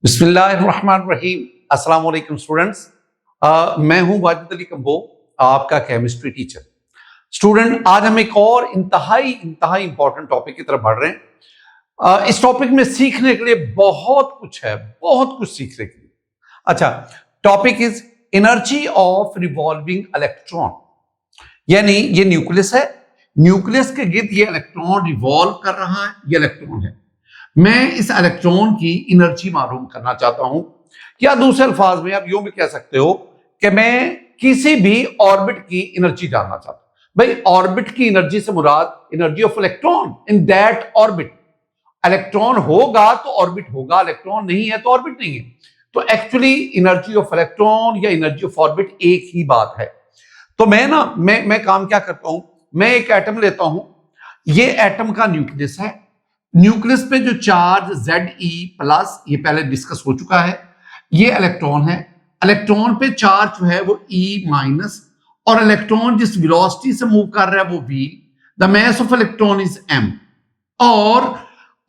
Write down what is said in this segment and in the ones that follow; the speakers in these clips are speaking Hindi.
बिस्मिल्लाहिर्रहमानिर्रहीम। अस्सलाम वालेकुम स्टूडेंट्स। मैं हूं वाजिद अली कंबो, आपका केमिस्ट्री टीचर। स्टूडेंट, आज हम एक और इंतहाई इंपॉर्टेंट टॉपिक की तरफ बढ़ रहे हैं। इस टॉपिक में सीखने के लिए बहुत कुछ है, बहुत कुछ सीखने के लिए। अच्छा, topic is energy of revolving electron. यानी ये न्यूक्लियस है, न्यूक्लियस के गिर्द ये इलेक्ट्रॉन रिवॉल्व कर रहा है, ये इलेक्ट्रॉन है। मैं इस इलेक्ट्रॉन की एनर्जी मालूम करना चाहता हूं, या दूसरे अल्फाज में आप यूं भी कह सकते हो कि मैं किसी भी ऑर्बिट की एनर्जी जानना चाहता हूं। भाई, ऑर्बिट की एनर्जी से मुराद energy of electron in that orbit. Electron होगा तो ऑर्बिट होगा, इलेक्ट्रॉन नहीं है तो ऑर्बिट नहीं है। तो एक्चुअली एनर्जी ऑफ इलेक्ट्रॉन या एनर्जी ऑफ ऑर्बिट एक ही बात है। तो मैं काम क्या करता हूं, मैं एक एटम लेता हूं, ये एटम का न्यूक्लियस है। न्यूक्लियस पे जो चार्ज Ze+, ये पहले डिस्कस हो चुका है, ये इलेक्ट्रॉन है। इलेक्ट्रॉन पे चार्ज जो है वो E-, और इलेक्ट्रॉन जिस वेलोसिटी से मूव कर रहा है वो V। The mass of electron is M। और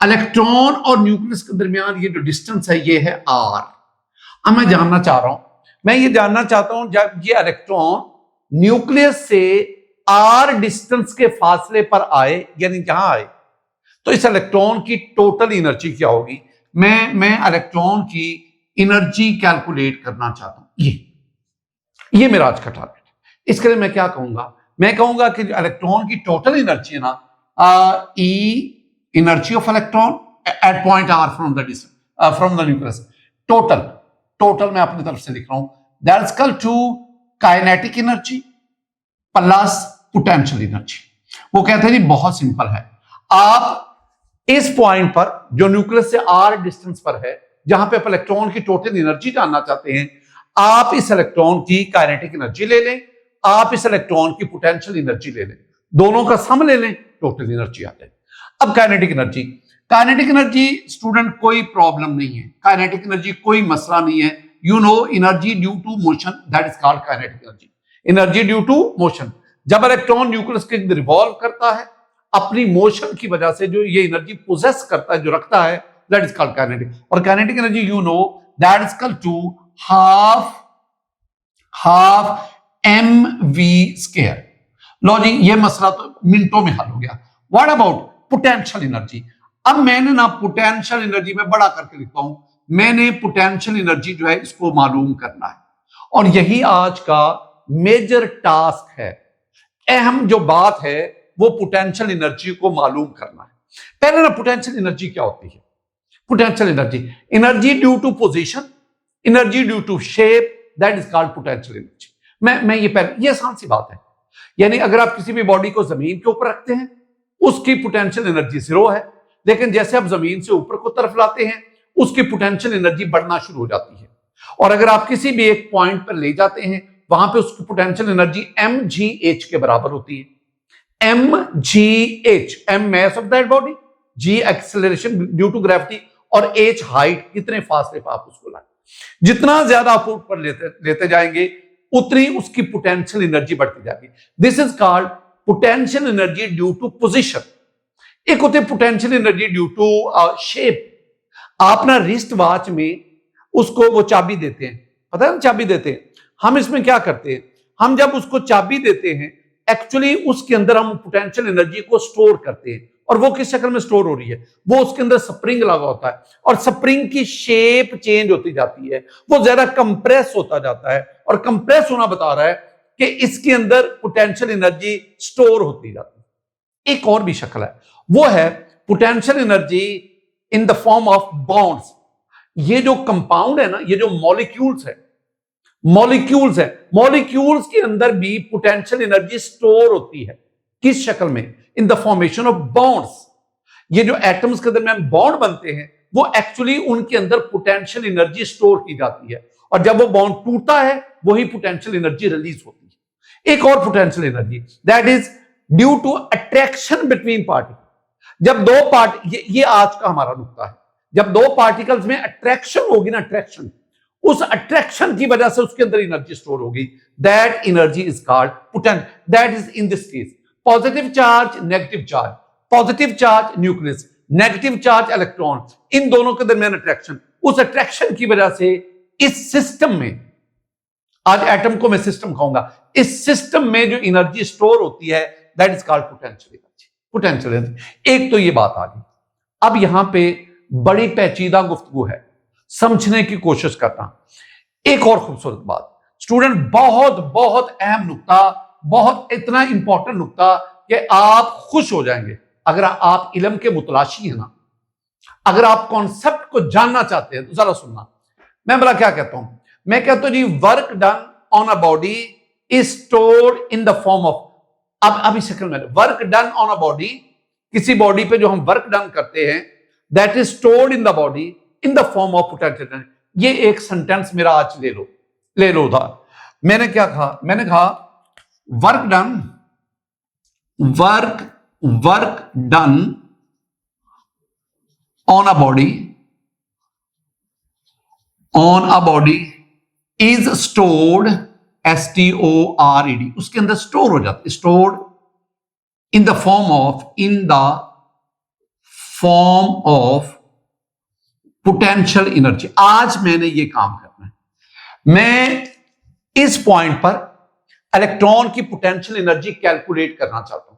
इलेक्ट्रॉन और न्यूक्लियस के दरमियान ये जो डिस्टेंस है ये है R। अब मैं जानना चाह रहा हूं, मैं ये जानना चाहता हूं, जब ये इलेक्ट्रॉन न्यूक्लियस से R डिस्टेंस के फासले पर आए, यानी जहां आए, तो इस इलेक्ट्रॉन की टोटल एनर्जी क्या होगी। मैं इलेक्ट्रॉन की एनर्जी कैलकुलेट करना चाहता हूं। ये मेरा आज का टारगेट है। इसके लिए मैं क्या कहूंगा, मैं कहूंगा कि इलेक्ट्रॉन की टोटल एनर्जी है ना, energy of electron at point R from the nucleus, total मैं अपनी तरफ से लिख रहा हूं, that is equal to kinetic energy plus potential energy. वो कहते हैं जी बहुत सिंपल है, आप इस पॉइंट पर जो न्यूक्लियस से R डिस्टेंस पर है, जहां पे आप इलेक्ट्रॉन की टोटल एनर्जी जानना चाहते हैं, आप इस इलेक्ट्रॉन की काइनेटिक एनर्जी ले लें, आप इस इलेक्ट्रॉन की पोटेंशियल एनर्जी ले लें, दोनों का सम ले लें, टोटल एनर्जी आ जाए। अब काइनेटिक एनर्जी स्टूडेंट कोई प्रॉब्लम नहीं है, काइनेटिक एनर्जी कोई मसला नहीं है। You know energy due to motion, that is called kinetic energy. Energy due to motion, जब इलेक्ट्रॉन न्यूक्लियस के अंदर रिवॉल्व करता है, अपनी मोशन की वजह से जो ये एनर्जी पोजेस करता है, जो रखता है, दैट इज कॉल्ड काइनेटिक। और kinetic energy you know that is equal to half mv²। लो जी, ये मसला तो मिनटों में हल हो गया। What about potential energy. अब मैंने ना पोटेंशियल एनर्जी में बड़ा करके लिखता हूं, मैंने पोटेंशियल एनर्जी जो है इसको मालूम करना है, और यही आज का मेजर टास्क है। अहम जो बात है वो पोटेंशियल एनर्जी को मालूम करना है। पहले ना पोटेंशियल एनर्जी क्या होती है। Potential energy due to position, energy due to shape, that is called potential energy. मैं ये आसान सी बात है। यानी अगर आप किसी भी बॉडी को जमीन के ऊपर रखते हैं, उसकी पोटेंशियल एनर्जी 0 है, लेकिन जैसे आप जमीन से ऊपर को तरफ लाते हैं, उसकी पोटेंशियल एनर्जी बढ़ना शुरू हो जाती है। और अगर आप किसी भी एक पॉइंट पर ले जाते हैं, वहां पे उसकी पोटेंशियल एनर्जी mgh के बराबर होती है। mgh, m mass of that body, g acceleration due to gravity, और h हाइट, कितने फासले पर आप उसको लाएं। जितना ज्यादा आप ऊपर लेते जाएंगे, उतनी उसकी पोटेंशियल एनर्जी बढ़ती जाएगी। This is called potential energy due to position. एक होते potential energy due to shape. आप ना रिस्ट वॉच में उसको वो चाबी देते हैं, पता है ना, चाबी देते हैं। हम इसमें क्या करते हैं, हम जब उसको चाबी देते हैं, एक्चुअली उसके अंदर हम पोटेंशियल एनर्जी को स्टोर करते हैं। और वो किस शक्ल में स्टोर हो रही है, वो उसके अंदर स्प्रिंग लगा होता है, और स्प्रिंग की शेप चेंज होती जाती है, वो ज्यादा कंप्रेस होता जाता है, और कंप्रेस होना बता रहा है कि इसके अंदर पोटेंशियल एनर्जी स्टोर होती जाती है। एक और भी शक्ल है, वो है potential energy in the form of bonds. ये जो कंपाउंड है ना, ये जो मॉलिक्यूल्स है मॉलिक्यूल्स के अंदर भी पोटेंशियल एनर्जी स्टोर होती है। किस शक्ल में, in the formation of bonds. ये जो एटम्स के दरमियान बॉन्ड बनते हैं, वो एक्चुअली उनके अंदर पोटेंशियल एनर्जी स्टोर की जाती है, और जब वो बॉन्ड टूटता है, वही पोटेंशियल एनर्जी रिलीज होती है। एक और potential energy, that is due to attraction between particle. जब दो ये आज का हमारा नुक्ता है, जब दो पार्टिकल्स में अट्रैक्शन होगी ना, अट्रैक्शन, उस अट्रैक्शन की वजह से उसके अंदर एनर्जी स्टोर होगी, that energy is called potential. That is in this case positive charge, negative charge, positive charge nucleus, negative charge electron, इन दोनों के दरमियान अट्रैक्शन, उस अट्रैक्शन की वजह से इस सिस्टम में, आज एटम को मैं सिस्टम कहूंगा, इस सिस्टम में जो एनर्जी स्टोर होती है that is called potential energy. Potential energy, एक तो ये बात आ गई। अब यहां पे बड़ी पेचीदा गुफ्तगू है, समझने की कोशिश करना। एक और खूबसूरत बात स्टूडेंट, बहुत बहुत अहम नुक्ता, बहुत इतना इंपॉर्टेंट नुक्ता कि आप खुश हो जाएंगे अगर आप इल्म के मुतलाशी हैं ना, अगर आप कॉन्सेप्ट को जानना चाहते हैं तो जरा सुनना। मैं बड़ा क्या कहता हूं, मैं कहता हूं जी work done on a body is stored in the form of, अब अभी सेकंड में, work done on a body, किसी बॉडी पे जो हम वर्क डन करते हैं that is stored in the body in the form of potential. ये एक सेंटेंस मेरा आज ले लो था। मैंने क्या कहा, मैंने कहा work done on a body is stored, STORED, उसके अंदर स्टोर हो जाता है, stored in the form of potential energy. आज मैंने ये काम करना है, मैं इस पॉइंट पर इलेक्ट्रॉन की पोटेंशियल एनर्जी कैलकुलेट करना चाहता हूं।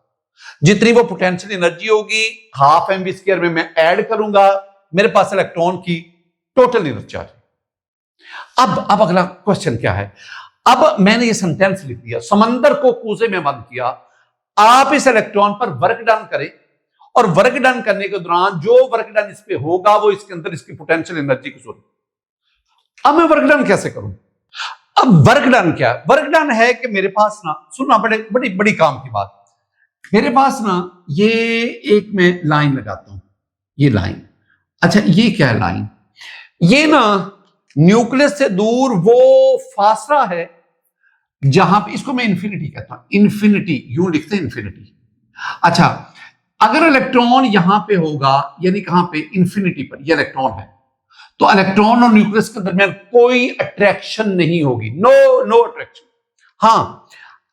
जितनी वो पोटेंशियल एनर्जी होगी हाफ mv² में मैं ऐड करूंगा, मेरे पास इलेक्ट्रॉन की टोटल एनर्जी आ जाएगी। अब अगला क्वेश्चन क्या है, अब मैंने ये सेंटेंस लिख दिया, समंदर को कूजे में बंद किया, आप इस इलेक्ट्रॉन पर वर्क डन करें और वर्क डन करने के दौरान जो वर्क डन इस पे होगा वो इसके अंदर इसकी पोटेंशियल एनर्जी को सोच। अब मैं वर्क डन कैसे करूं? अब वर्क डन क्या है? वर्क डन है कि मेरे पास ना, सुनना बड़ी बड़ी काम की बात, मेरे पास ना ये एक मैं लाइन लगाता हूं, ये लाइन, अच्छा ये क्या है लाइन, ये ना न्यूक्लियस से दूर वो फासला है जहां पे, इसको मैं इंफिनिटी कहता हूं, इंफिनिटी यूं लिखते हैं इंफिनिटी। अच्छा अगर इलेक्ट्रॉन यहां पे होगा, यानी कहां पे, इंफिनिटी पर, ये इलेक्ट्रॉन है, तो इलेक्ट्रॉन और न्यूक्लियस के दरमियान कोई अट्रैक्शन नहीं होगी, नो अट्रैक्शन। हां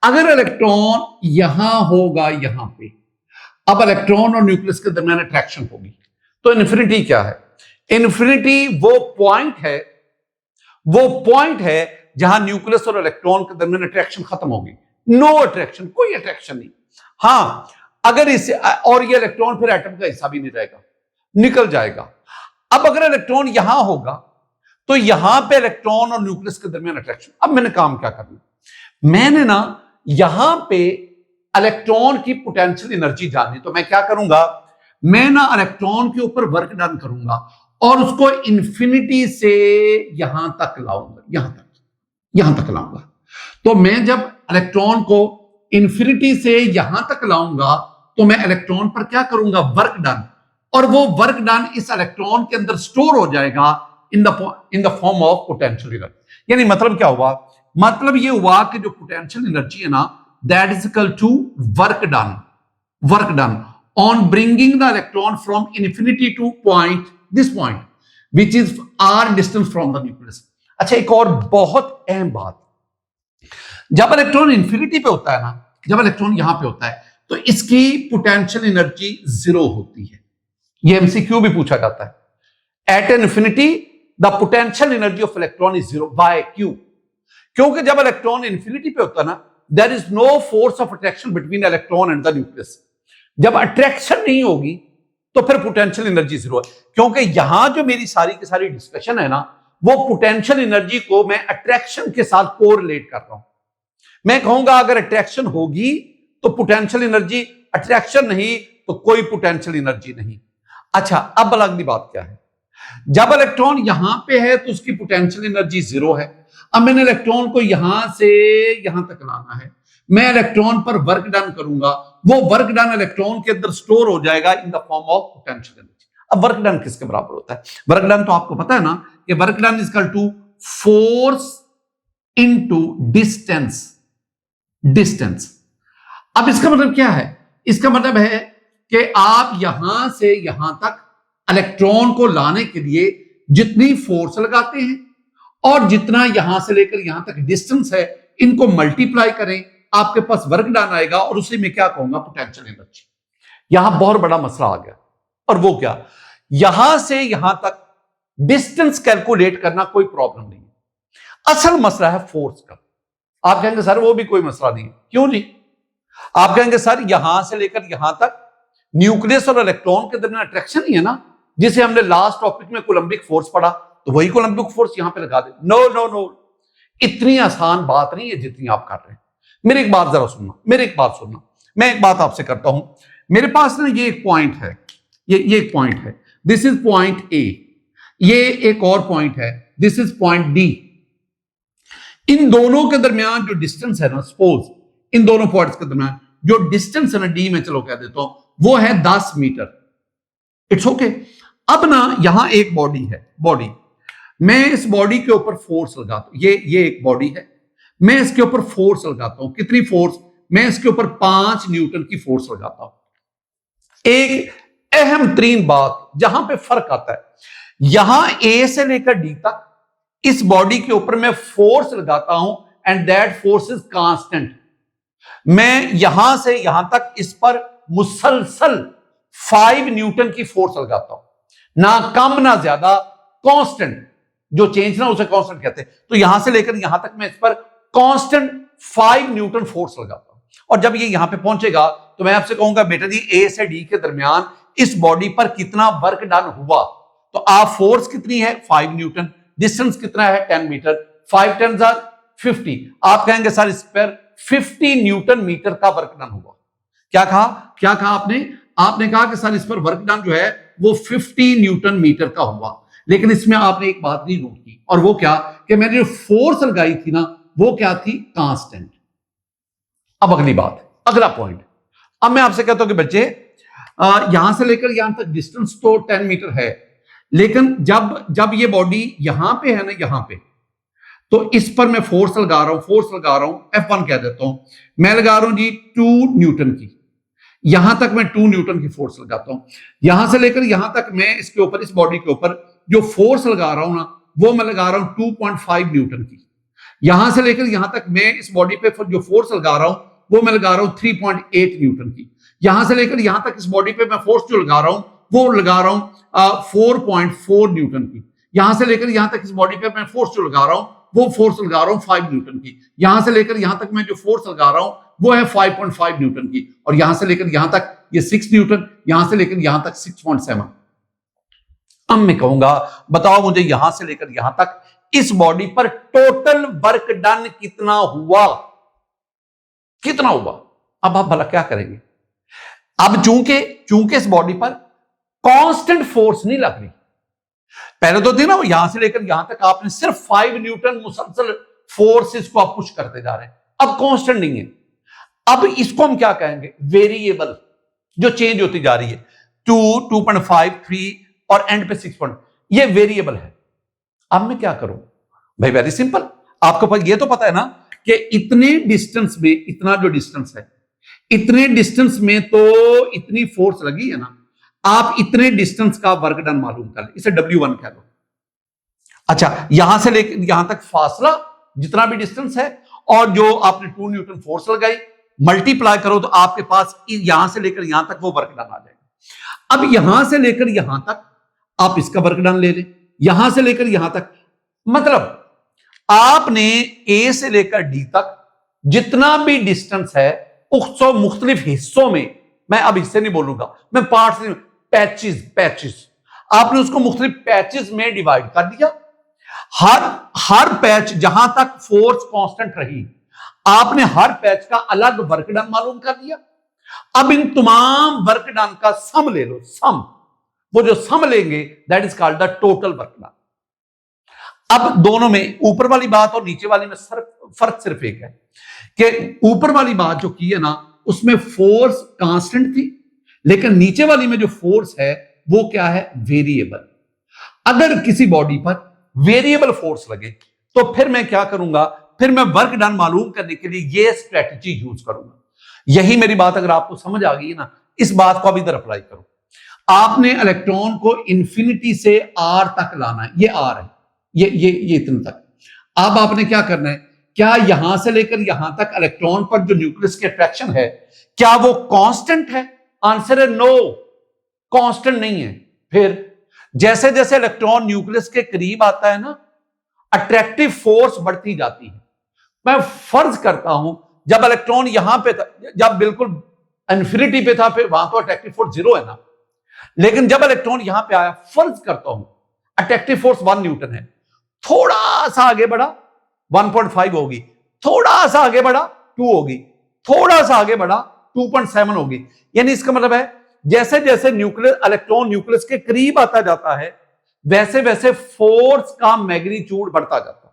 अगर इलेक्ट्रॉन यहां होगा, यहां पे, अब इलेक्ट्रॉन और न्यूक्लियस के दरमियान अट्रैक्शन होगी, तो इन्फिनिटी क्या है? इन्फिनिटी वो पॉइंट है जहां न्यूक्लियस और इलेक्ट्रॉन के दरमियान अट्रैक्शन खत्म होगी, नो अट्रैक्शन, कोई अट्रैक्शन नहीं। हां अगर इसे, और ये इलेक्ट्रॉन फिर एटम का हिस्सा भी नहीं रहेगा, निकल जाएगा। अब अगर इलेक्ट्रॉन यहां होगा तो यहां पे इलेक्ट्रॉन और न्यूक्लियस के दरमियान अट्रैक्शन। अब मैंने काम क्या करना, मैंने ना यहां पे इलेक्ट्रॉन की पोटेंशियल एनर्जी जाननी, तो मैं क्या करूंगा, मैं ना इलेक्ट्रॉन के ऊपर वर्क डन करूंगा और उसको इंफिनिटी से यहां तक लाऊंगा, यहां तक लाऊंगा। तो मैं जब इलेक्ट्रॉन को इंफिनिटी से यहां तक लाऊंगा तो मैं इलेक्ट्रॉन पर क्या करूंगा, वर्क डन, और वो वर्क डन इस इलेक्ट्रॉन के अंदर स्टोर हो जाएगा इन the form of potential energy. यानी मतलब क्या हुआ, मतलब ये हुआ कि जो पोटेंशियल एनर्जी है ना that is equal to work done on bringing the electron from infinity to point, this point which is r distance from the nucleus. अच्छा एक और बहुत अहम बात, जब इलेक्ट्रॉन इंफिनिटी पे होता है ना, जब इलेक्ट्रॉन यहां पे होता है तो इसकी पोटेंशियल एनर्जी 0 होती है। ये एमसीक्यू भी पूछा जाता है, at infinity the potential energy of electron is 0 by Q, क्योंकि जब इलेक्ट्रॉन इंफिनिटी पे होता है ना there is no force of attraction between electron and the nucleus. जब अट्रैक्शन नहीं होगी तो फिर पोटेंशियल एनर्जी 0 है, क्योंकि यहां जो मेरी सारी की सारी डिस्कशन है ना वो पोटेंशियल एनर्जी को मैं अट्रैक्शन के साथ कोरिलेट कर रहा हूं। मैं कहूंगा अगर अट्रैक्शन होगी तो पोटेंशियल एनर्जी, अट्रैक्शन नहीं तो कोई पोटेंशियल एनर्जी नहीं। अच्छा अब अगली बात क्या है, जब इलेक्ट्रॉन यहां पे है तो उसकी पोटेंशियल एनर्जी 0 है। अब मैंने इलेक्ट्रॉन को यहां से यहां तक लाना है, मैं इलेक्ट्रॉन पर वर्क डन करूंगा, वो वर्क डन इलेक्ट्रॉन के अंदर स्टोर हो जाएगा इन the form of potential energy. अब वर्क डन किसके बराबर होता है? वर्क डन तो आपको पता है ना कि work done is equal to force into distance. अब इसका मतलब क्या है? इसका मतलब है कि आप यहां से यहां तक इलेक्ट्रॉन को लाने के लिए जितनी फोर्स लगाते हैं और जितना यहां से लेकर यहां तक डिस्टेंस है, इनको मल्टीप्लाई करें, आपके पास वर्क डन आएगा और उसी में क्या कहूंगा, पोटेंशियल एनर्जी। यहां बहुत बड़ा मसला आ गया, और वो क्या, यहां से यहां तक डिस्टेंस कैलकुलेट करना कोई प्रॉब्लम नहीं है। असल मसला है फोर्स का। आप कहेंगे सर वो भी कोई मसला नहीं है, क्यों नहीं? आप कहेंगे सर यहां से लेकर यहां तक न्यूक्लियस और इलेक्ट्रॉन के दरमियान अट्रैक्शन ही है ना, जिसे हमने लास्ट टॉपिक में कोलंबिक फोर्स पढ़ा, तो वही कोलंबिक फोर्स यहां पे लगा दे। नो नो नो, इतनी आसान बात नहीं है जितनी आप कर रहे हैं। मेरी एक बात जरा सुनना, मेरी एक बात सुनना, मैं एक बात आपसे करता हूं। मेरे पास ना ये एक पॉइंट है, ये एक पॉइंट है, दिस इज पॉइंट ए, ये एक और पॉइंट है, दिस इज पॉइंट डी। इन दोनों के दरमियान जो डिस्टेंस है ना, सपोज इन दोनों पॉइंट्स के दरमियान जो डिस्टेंस है ना, डी में चलो कह देता हूं, वो है 10 मीटर। It's okay. अब ना यहां एक बॉडी है, बॉडी, मैं इस बॉडी के ऊपर फोर्स लगाता हूं, ये एक बॉडी है, मैं इसके ऊपर फोर्स लगाता हूं। कितनी फोर्स? मैं इसके ऊपर 5 न्यूटन की फोर्स लगाता हूं। एक अहम तरीन बात जहां पे फर्क आता है, यहां ए से लेकर डी तक इस बॉडी के ऊपर मैं फोर्स लगाता हूं and that force is constant. मैं यहां से यहां तक इस पर मुसलसल 5 न्यूटन की फोर्स लगाता हूं, ना कम ना ज्यादा, कांस्टेंट। जो चेंज ना उसे कांस्टेंट कहते हैं। तो यहां से लेकर यहां तक मैं इस पर कांस्टेंट 5 न्यूटन फोर्स लगाता हूं। और जब ये यहां पे पहुंचेगा तो मैं आपसे कहूंगा बेटा जी ए से डी के दरमियान इस बॉडी पर कितना वर्क डन हुआ, तो आप फोर्स कितनी है 5 न्यूटन, डिस्टेंस कितना है 10 मीटर, 5 10 50। आप कहेंगे सर इस पर 50 न्यूटन मीटर का वर्क डन हुआ। क्या कहा आपने कहा कि सर इस पर वर्क डन जो है वो 50 न्यूटन मीटर का हुआ। लेकिन इसमें आपने एक बात नहीं नोट की, और वो क्या कि मैंने जो फोर्स लगाई थी ना वो क्या थी? कांस्टेंट। अब अगली बात, अगला पॉइंट, अब मैं आपसे कहता हूं कि बच्चे यहां से लेकर यहां तक डिस्टेंस तो 10 मीटर है, लेकिन जब ये बॉडी यहां पे है ना, यहां पे, तो इस पर मैं फोर्स लगा रहा हूं, F1 कह देता हूं, मैं लगा रहा हूं जी 2 न्यूटन की। यहां तक मैं 2 न्यूटन की फोर्स लगाता हूं। यहां से लेकर यहां तक मैं इसके ऊपर, इस बॉडी के ऊपर जो फोर्स लगा रहा हूं ना, वो मैं लगा रहा हूं 2.5 न्यूटन की। यहां से लेकर यहां तक मैं इस बॉडी पे जो फोर्स लगा रहा हूं वो मैं लगा रहा हूं 3.8 न्यूटन की। यहां से लेकर यहां तक इस बॉडी पे मैं फोर्स जो लगा रहा हूं वो लगा रहा हूं 4.4 न्यूटन की। यहां से लेकर यहां तक इस बॉडी पे मैं फोर्स जो लगा रहा हूं वो फोर्स लगा रहा हूं 5 न्यूटन की। यहां से लेकर यहां तक मैं जो फोर्स लगा रहा हूं वो है 5.5 न्यूटन की, और यहां से लेकर यहां तक ये 6 न्यूटन, यहां से लेकर यहां तक 6.7। अब मैं कहूंगा बताओ मुझे यहां से लेकर यहां तक इस बॉडी पर टोटल वर्क डन कितना हुआ? कितना हुआ? अब आप भला क्या करेंगे? अब चूंकि इस बॉडी पर कांस्टेंट फोर्स नहीं लग रही, पहले तो थी ना वो यहां से लेकर यहां तक आपने सिर्फ 5 न्यूटन मुसलसल फोर्सेस को आप पुश करते जा रहे हैं, अब कांस्टेंट नहीं है। अब इसको हम क्या कहेंगे? वेरिएबल, जो चेंज होती जा रही है, 2, 2.5, 3 और एंड पे 6 पॉइंट, ये वेरिएबल है। अब मैं क्या करूं भाई? वेरी सिंपल, आपको पास ये तो पता है ना कि इतने डिस्टेंस में, इतना जो डिस्टेंस है, इतने डिस्टेंस में तो इतनी फोर्स लगी है ना, आप इतने डिस्टेंस का वर्क डन मालूम कर ले, इसे W1 कह लो। अच्छा, यहां से लेकर यहां तक फासला जितना भी डिस्टेंस है, और जो आपने 2 न्यूटन फोर्स लगाई, मल्टीप्लाई करो तो आपके पास यहां से लेकर यहां तक वो वर्क डन आ जाएगा। अब यहां से लेकर यहां तक आप इसका वर्क डन ले लें, यहां से लेकर यहां तक, मतलब आपने ए से लेकर डी तक जितना भी डिस्टेंस है उसको मुख्तलिफ हिस्सों में, मैं अब हिस्से नहीं बोलूंगा, मैं पार्ट्स नहीं, पैचेस, आपने उसको मुख्तलिफ पैचेस में डिवाइड कर दिया। हर पैच जहां तक फोर्स कांस्टेंट रही, आपने हर पैच का अलग वर्क डन मालूम कर दिया। अब इन तमाम वर्क डन का सम ले लो, सम, वो जो सम लेंगे that is called the total work done. अब दोनों में, ऊपर वाली बात और नीचे वाली में फर्क सिर्फ एक है कि ऊपर वाली बात जो की है ना उसमें फोर्स कांस्टेंट थी, लेकिन नीचे वाली में जो फोर्स है वो क्या है? वेरिएबल। अगर किसी बॉडी पर वेरिएबल फोर्स लगे तो फिर मैं क्या करूंगा? फिर मैं वर्क डन मालूम करने के लिए ये स्ट्रेटजी यूज करूंगा। यही मेरी बात अगर आपको समझ आ गई है ना, इस बात को अब इधर अप्लाई करो। आपने इलेक्ट्रॉन को इंफिनिटी से आर तक लाना है, ये आर है, ये इतने तक। अब आपने क्या करना है? क्या यहां से लेकर यहां तक इलेक्ट्रॉन पर जो न्यूक्लियस की अट्रैक्शन है, क्या वो कांस्टेंट है? आंसर है नो, कांस्टेंट नहीं है। जैसे जैसे इलेक्ट्रॉन न्यूक्लियस के करीब आता है ना, अट्रैक्टिव फोर्स बढ़ती जाती है। मैं फर्ज करता हूं जब इलेक्ट्रॉन यहां पे था, जब बिल्कुल इन्फिनिटी पे था, फिर वहां तो अट्रैक्टिव फोर्स 0 है ना, लेकिन जब इलेक्ट्रॉन यहां पे आया, फर्ज करता हूं अट्रैक्टिव फोर्स 1 न्यूटन है, थोड़ा सा आगे बढ़ा 1.5 होगी, थोड़ा सा आगे बढ़ा 2 होगी, थोड़ा सा आगे बढ़ा 2.7 होगी। यानी इसका मतलब है जैसे जैसे न्यूक्लियस इलेक्ट्रॉन न्यूक्लियस के करीब आता जाता है, वैसे वैसे फोर्स का मैग्नीट्यूड बढ़ता जाता है।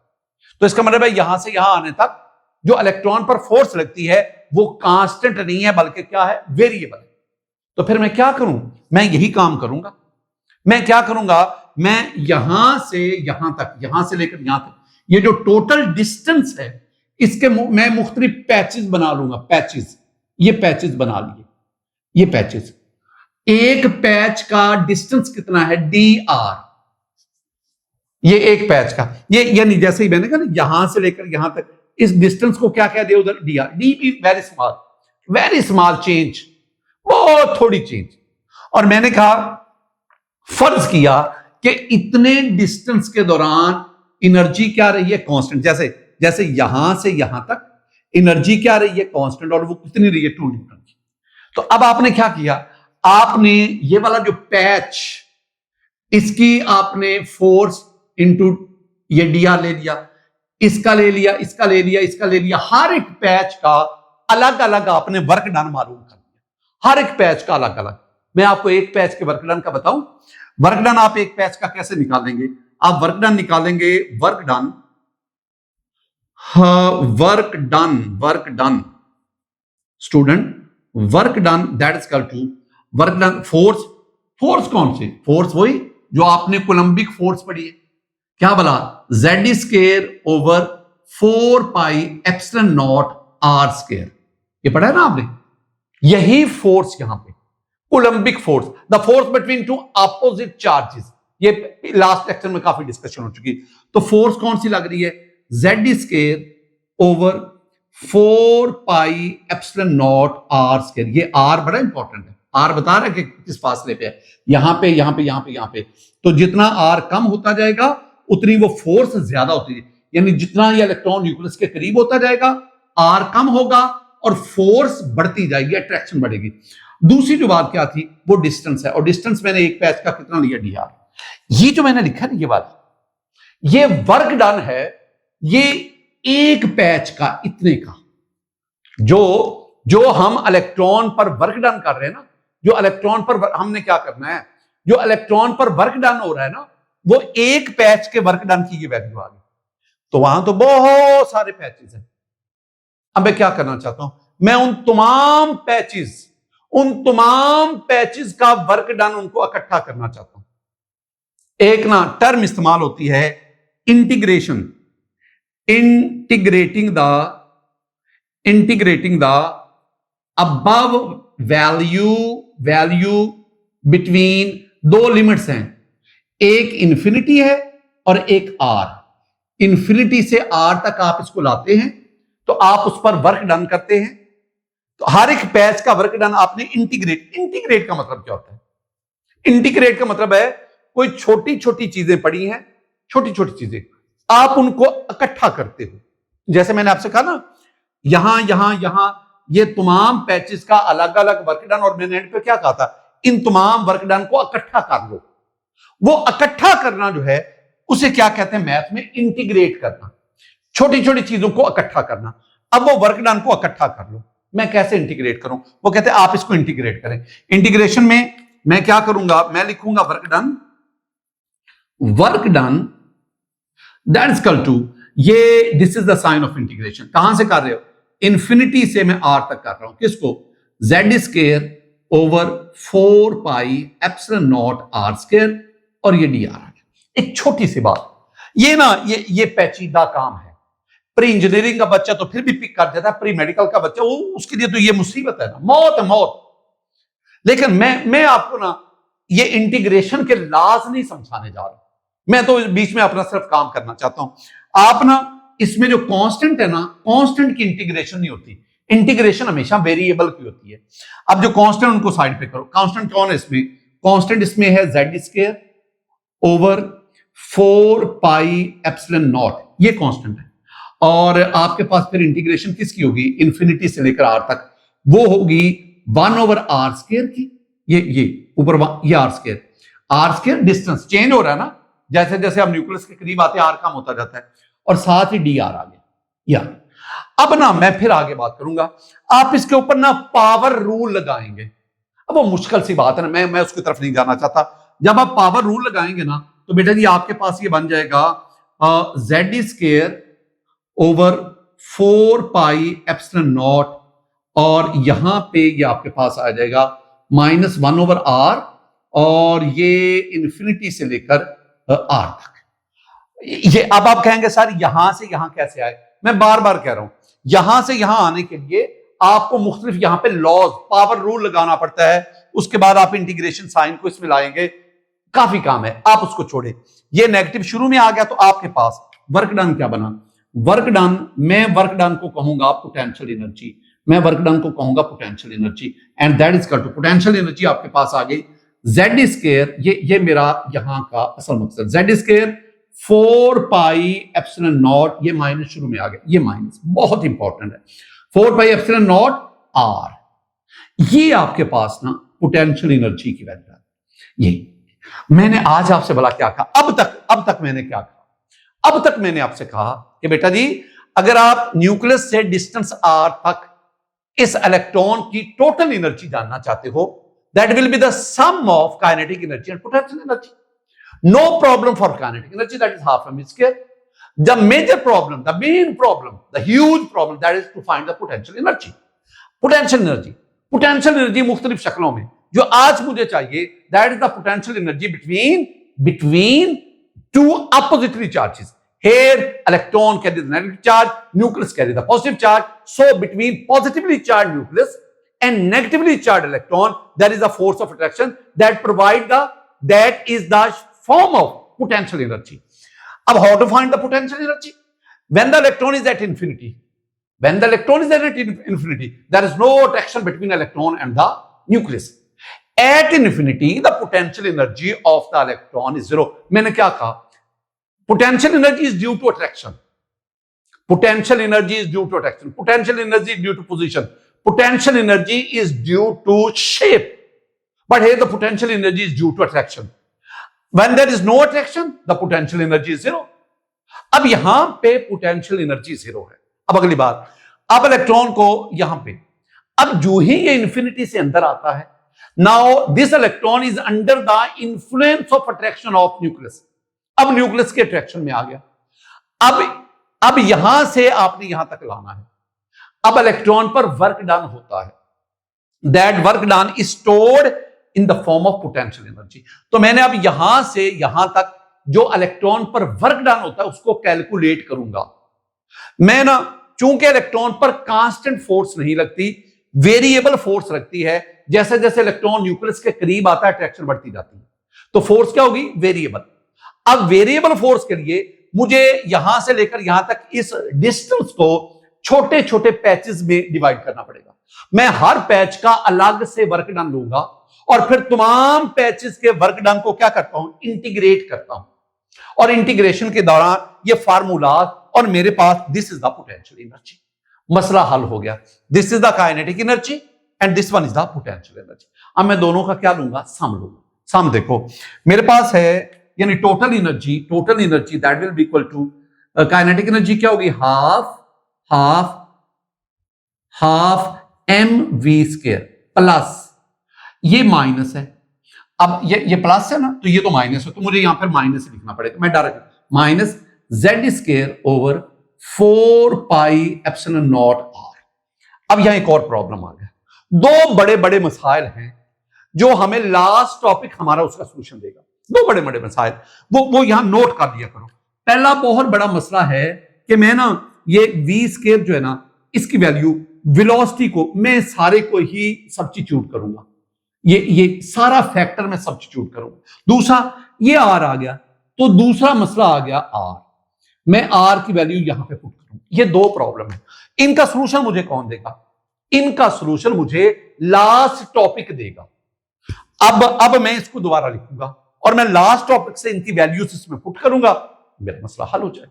तो इसका मतलब है यहां से यहां आने तक जो इलेक्ट्रॉन पर फोर्स लगती है वो कांस्टेंट नहीं है, बल्कि क्या है, वेरिएबल है। तो फिर मैं क्या करूं, मैं यही काम करूंगा। मैं क्या करूंगा, मैं यहां से यहां तक, यहां से लेकर यहां तक, ये जो टोटल डिस्टेंस है, इसके मैं मुख्तलिफ पैचेस बना लूंगा। पैचेस, ये पैचेस बना लिए, ये पैचेस। एक पैच का डिस्टेंस कितना है, dr, ये एक पैच का, ये यानी जैसे ही मैंने कहा ना, यहां से लेकर यहां तक, इस डिस्टेंस को क्या कह दिया उधर, dr। डी भी वेरी स्मॉल चेंज, बहुत थोड़ी चेंज। और मैंने कहा, फर्ज किया कि इतने डिस्टेंस के दौरान एनर्जी क्या रही है, कांस्टेंट। जैसे जैसे यहां से यहां तक एनर्जी क्या रही है, कांस्टेंट, और वो कितनी रही है, 2 न्यूटन की। तो अब आपने क्या किया, आपने ये वाला जो पैच, इसकी आपने फोर्स इंटू ये dr ले लिया, इसका ले लिया, इसका ले लिया, इसका ले लिया। हर एक पैच का अलग अलग आपने वर्क डन मालूम कर लिया, हर एक पैच का अलग अलग। मैं आपको एक पैच के वर्क डन का बताऊं। वर्क डन आप एक पैच का कैसे निकालेंगे, आप वर्क डन निकालेंगे, work done, work done student, work done that is equal to work done force. Force कौन सी, फोर्स वही जो आपने कोलंबिक फोर्स पढ़ी है, क्या बोला, z square over 4 pi epsilon nought r square, ये पढ़ा है ना आपने। यही फोर्स यहां पे coulombic force, the force between two opposite charges, ये लास्ट लेक्चर में काफी डिस्कशन हो चुकी। तो फोर्स कौन सी लग रही है, z square over 4 pi epsilon nought r square. ये r बड़ा इंपॉर्टेंट है, r बता रहा है कि किस फासले पे है, यहां पे यहां पे यहां पे यहां पे। तो जितना r कम होता जाएगा उतनी वो फोर्स ज्यादा होती है, यानी जितना ये इलेक्ट्रॉन न्यूक्लियस के करीब होता जाएगा r कम होगा और फोर्स बढ़ती जाएगी, अट्रैक्शन बढ़ेगी। दूसरी जो बात क्या थी, वो डिस्टेंस है, और डिस्टेंस मैंने एक पैच का कितना लिया, dr। ये जो मैंने लिखा ना, ये बात, ये वर्क डन है, ये एक पैच का इतने का, जो हम इलेक्ट्रॉन पर वर्क डन कर रहे हैं ना, जो इलेक्ट्रॉन पर हमने क्या करना है, जो इलेक्ट्रॉन पर वर्क डन हो रहा है ना, वो एक पैच के वर्क डन की ये वैल्यू आ गई। तो वहां तो बहुत सारे पैचेस हैं। अब मैं क्या करना चाहता हूं, मैं उन तमाम पैचेस का वर्क डन उनको इकट्ठा करना चाहता हूं। एक ना टर्म इस्तेमाल होती है integration, integrating the above value between दो लिमिट्स हैं, एक इंफिनिटी है और एक r। इंफिनिटी से r तक आप इसको लाते हैं तो आप उस पर वर्क डन करते हैं। तो हर एक पैच का वर्क डन आपने इंटीग्रेट का मतलब क्या होता है, इंटीग्रेट का मतलब है कोई छोटी छोटी चीजें पड़ी हैं, छोटी छोटी चीजें आप उनको इकट्ठा करते हो। जैसे मैंने आपसे कहा ना, यहां यहां यहां ये तमाम पैचेस का अलग अलग वर्क डन, और मैंने एंड पे क्या कहा था, इन तमाम वर्क डन को इकट्ठा कर लो। वो इकट्ठा करना जो है उसे क्या कहते हैं मैथ में, इंटीग्रेट करना, छोटी छोटी चीजों को इकट्ठा करना। अब वो वर्क डन को इकट्ठा कर लो, मैं कैसे इंटीग्रेट करूं, वो कहते हैं आप इसको इंटीग्रेट करें। इंटीग्रेशन में मैं क्या करूंगा, मैं लिखूंगा work done that is equal to, ये this is the sign of integration. कहां से कर रहे हो, इंफिनिटी से मैं r तक कर रहा हूं, किसको, z square over 4 pi epsilon nought r square, और ये dr आ गया। एक छोटी सी बात, ये ना ये पेचीदा काम है। प्री इंजीनियरिंग का बच्चा तो फिर भी पिक कर जाता है, प्री मेडिकल का बच्चा वो उसके लिए तो ये मुसीबत है ना, मौत है मौत। लेकिन मैं आपको ना ये इंटीग्रेशन के लाज नहीं समझाने जा रहा, मैं तो बीच में अपना सिर्फ काम करना चाहता हूं। आप ना इसमें जो कांस्टेंट है ना, कांस्टेंट की इंटीग्रेशन नहीं होती, इंटीग्रेशन हमेशा वेरिएबल की होती है। अब जो कांस्टेंट उनको साइड पे करो, कांस्टेंट कौन है इसमें, कांस्टेंट इसमें है z square over 4 pi epsilon not, ये कांस्टेंट है। और आपके पास फिर इंटीग्रेशन किसकी होगी, इंफिनिटी से लेकर आर तक, वो होगी 1/r² की। ये ऊपर ये r² डिस्टेंस चेंज हो रहा है ना, जैसे जैसे आप न्यूक्लियस के करीब आते हैं आर कम होता जाता है, और साथ ही dr आ गया। या अब ना मैं फिर आगे बात करूंगा, आप इसके ऊपर ना पावर रूल लगाएंगे। अब वो मुश्किल सी बात है ना, मैं उसकी तरफ नहीं जाना चाहता। जब आप पावर रूल लगाएंगे ना, तो बेटा जी आपके पास ये बन जाएगा z² over 4 pi epsilon not, और यहां पे ये आपके पास आ जाएगा -1/r, और ये इंफिनिटी से लेकर r तक। ये अब आप कहेंगे सर यहां से यहां कैसे आए, मैं बार बार कह रहा हूं, यहां से यहां आने के लिए आपको मुख्तलिफ यहां पे लॉज, पावर रूल लगाना पड़ता है। उसके बाद आप इंटीग्रेशन साइन को इसमें लाएंगे, काफी काम है, आप उसको छोड़े। ये नेगेटिव शुरू में आ गया तो आपके पास वर्क डन क्या बना, वर्क डन, मैं वर्क डन को कहूंगा पोटेंशियल एनर्जी, मैं वर्क डन को कहूंगा potential energy, and that is equal to potential energy आपके पास आ गई z², ये मेरा यहां का असल मकसद, z² 4 पाई एप्सिलॉन नॉट, ये माइनस शुरू में आ गया, ये माइनस बहुत इंपॉर्टेंट है, 4 पाई एप्सिलॉन नॉट r, ये आपके पास ना पोटेंशियल एनर्जी की वैल्यू है। ये मैंने आज आपसे बोला क्या कहा, अब तक मैंने क्या कहा, अब तक मैंने आपसे कहा कि बेटा जी अगर आप न्यूक्लियस से डिस्टेंस r तक इस इलेक्ट्रॉन की टोटल एनर्जी जानना चाहते हो, that will be the sum of kinetic energy and potential energy. No problem for kinetic energy, that is half m². The major problem, the main problem, the huge problem, that is to find the potential energy. Potential energy मुख्तलिफ शक्लों में, जो आज मुझे चाहिए, that is the potential energy between two oppositely charges. Here electron carries the negative charge, nucleus carries the positive charge. So between positively charged nucleus and negatively charged electron, there is a force of attraction that is the form of potential energy. Now, how to find the potential energy? When the electron is at infinity, there is no attraction between electron and the nucleus. At infinity, the potential energy of the electron is zero. मैंने क्या कहा? Potential energy is due to attraction. Potential energy is due to attraction. Potential energy is due to position. Potential energy is due to shape. But here the potential energy is due to attraction. When there is no attraction, the potential energy is zero. अब यहां पे potential energy zero है। अब अगली बात, अब इलेक्ट्रॉन को यहां पे, अब जो ही ये इंफिनिटी से अंदर आता है, now this electron is under the influence of attraction of nucleus. अब न्यूक्लियस के अट्रैक्शन में आ गया। अब यहां से आपने यहां तक लाना है। अब इलेक्ट्रॉन पर वर्क डन होता है, that work done is stored in the form of potential energy. तो मैंने अब यहां से यहां तक जो इलेक्ट्रॉन पर वर्क डन होता है उसको कैलकुलेट करूंगा। मैं ना, चूंकि इलेक्ट्रॉन पर कांस्टेंट फोर्स नहीं लगती, वेरिएबल फोर्स लगती है। जैसे जैसे इलेक्ट्रॉन न्यूक्लियस के करीब आता है अट्रैक्शन बढ़ती जाती है, तो फोर्स क्या होगी, वेरिएबल। अब वेरिएबल फोर्स के लिए मुझे यहां से लेकर यहां तक इस डिस्टेंस को छोटे छोटे पैचेस में डिवाइड करना पड़ेगा। मैं हर पैच का अलग से वर्क डन लूंगा और फिर तमाम पैचेस के वर्क डन को क्या करता हूं, इंटीग्रेट करता हूं, और इंटीग्रेशन के दौरान ये फार्मूला, और मेरे पास this is the potential energy. मसला हल हो गया। This is the kinetic energy and this one is the potential energy. अब मैं दोनों का क्या लूंगा, सम लूंगा। सम देखो मेरे पास है, यानी total energy that will be equal to kinetic energy क्या होगी, हाफ mv² प्लस ये माइनस है। अब ये प्लस है ना, तो ये तो माइनस है, तो मुझे यहां पर माइनस लिखना पड़ेगा। मैं direct minus z² over 4 pi epsilon nought r। अब यहां एक और प्रॉब्लम आ गया। दो बड़े बड़े मसाइल हैं जो हमें लास्ट टॉपिक हमारा उसका सोल्यूशन देगा। दो बड़े बड़े मसाइल, वो यहां नोट कर दिया करो। पहला बहुत बड़ा मसला है कि मैं ना ये v² जो है ना, इसकी वैल्यू वेलोसिटी को मैं सारे को ही सब्स्टिट्यूट करूंगा, ये सारा फैक्टर में सब्स्टिट्यूट करूंगा। दूसरा ये r आ गया, तो दूसरा मसला आ गया r, मैं r की वैल्यू यहां पे पुट करूंगा। ये दो प्रॉब्लम है। इनका सॉल्यूशन मुझे कौन देगा, इनका सॉल्यूशन मुझे लास्ट टॉपिक देगा। अब मैं इसको दोबारा लिखूंगा और मैं लास्ट टॉपिक से इनकी वैल्यूज इसमें पुट करूंगा, मेरा मसला हल हो जाए।